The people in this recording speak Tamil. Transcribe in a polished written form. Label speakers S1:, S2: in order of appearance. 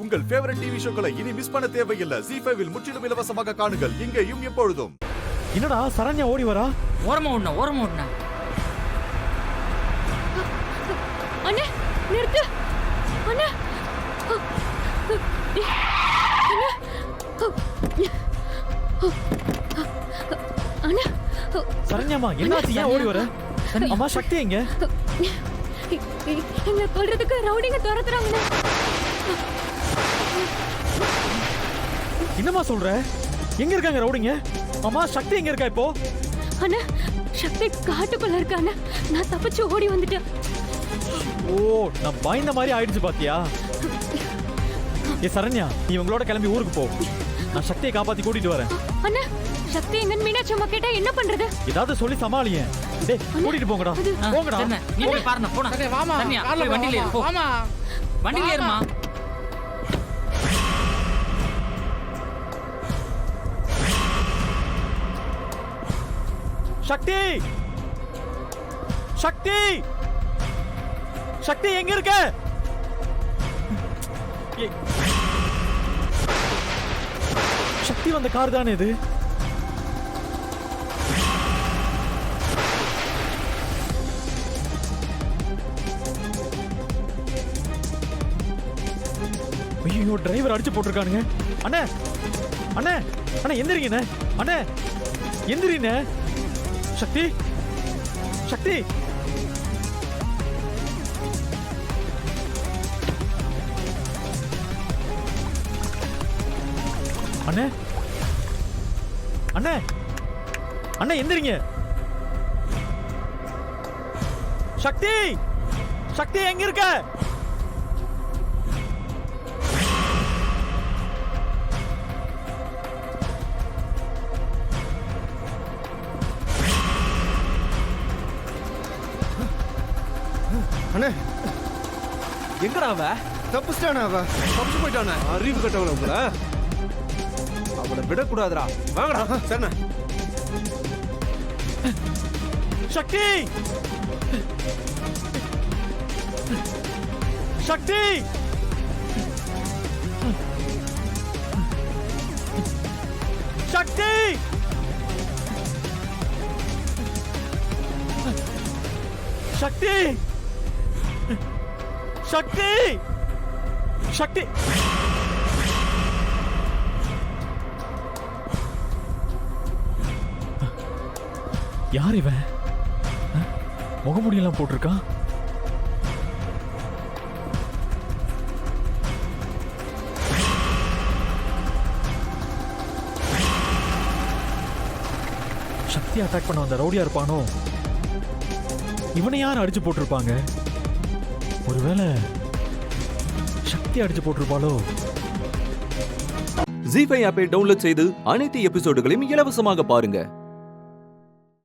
S1: உங்கள் ஃபேவரட் டிவி ஷோக்களை இனி மிஸ் பண்ண தேவையில்லை. ZEE5 இல் முற்றிலும் இலவசமாக காணுங்கள், இங்கேயும் எப்பொழுதும்.
S2: என்னடா சரண்யா ஓடி வரா?
S3: ஓரமா ஓடனா.
S4: அண்ணே நிறுத்து அண்ணே. அண்ணே
S2: சரண்யாமா என்னாச்சு? ஏன் ஓடி வர? அம்மா சக்தி எங்க?
S4: எங்களை கொல்றதுக்கு ரவுடிங்க துரத்துறாங்க.
S2: என்னம்மா சொல்ற? எங்க இருக்காங்க ரவுடிங்க? அம்மா சக்தி எங்க இருக்கா இப்போ?
S4: அண்ணா சக்தி காட்டுக்குள்ள இருக்கானே. நான் தப்பிச்சு ஓடி வந்துட்டேன்.
S2: ஓ, நான் பயந்த மாதிரி ஆயிடுச்சு பாத்தியா? ஏ சரண்யா, நீ உங்களோட கிளம்பி ஊருக்கு போ. நான் சக்தியை காப்பாத்தி கூட்டிட்டு வரேன்.
S4: அண்ணா சக்தி எங்க மீனாட்சி அம்மா கேட்டா என்ன பண்றது?
S2: ஏதாவது சொல்லி சமாளிங்க. டேய் கூட்டிட்டு போங்கடா. போங்கடா.
S3: நீ போய் பாருங்க போடா.
S5: சரி வாமா.
S3: தனியா போய் வண்டில ஏறு போ.
S5: வாமா.
S3: வண்டில ஏறுமா.
S2: சக்தி! சக்தி! சக்தி எங்க இருக்க? சக்தி வந்த கார் தானே இது? ஐயோ, டிரைவர் அடிச்சு போட்டிருக்கானுங்க. அண்ணே அண்ணே அண்ணே எந்திரிங்கண்ணே. அண்ணே எந்திரிண்ணே. சக்தி சக்தி அண்ணே அண்ணே அண்ணே எந்திரிங்க. சக்தி சக்தி எங்க இருக்க?
S6: அண்ணே
S5: எங்கடா அவ?
S6: தப்பிச்சிட்டானே அவ.
S5: தப்பிச்சு போயிட்டானே. அறிவு கட்டவள உங்கள. அவளை விடக்கூடாதுடா. வாங்கடா. சரிண்ணே.
S2: சக்தி சக்தி சக்தி சக்தி சக்தி சக்தி யார் இவன்? முகமுடியெல்லாம் போட்டிருக்கான். சக்தி அட்டாக் பண்ண வந்த ரவுடியா இருப்பானோ? இவனை யார் அடிச்சு போட்டிருப்பாங்க? ஒருவேளை சக்தி அடிச்சு போட்டிருப்பாளோ?
S7: ZEE5 ஆப்பை டவுன்லோட் செய்து அனைத்து எபிசோடுகளையும் இலவசமாக பாருங்க.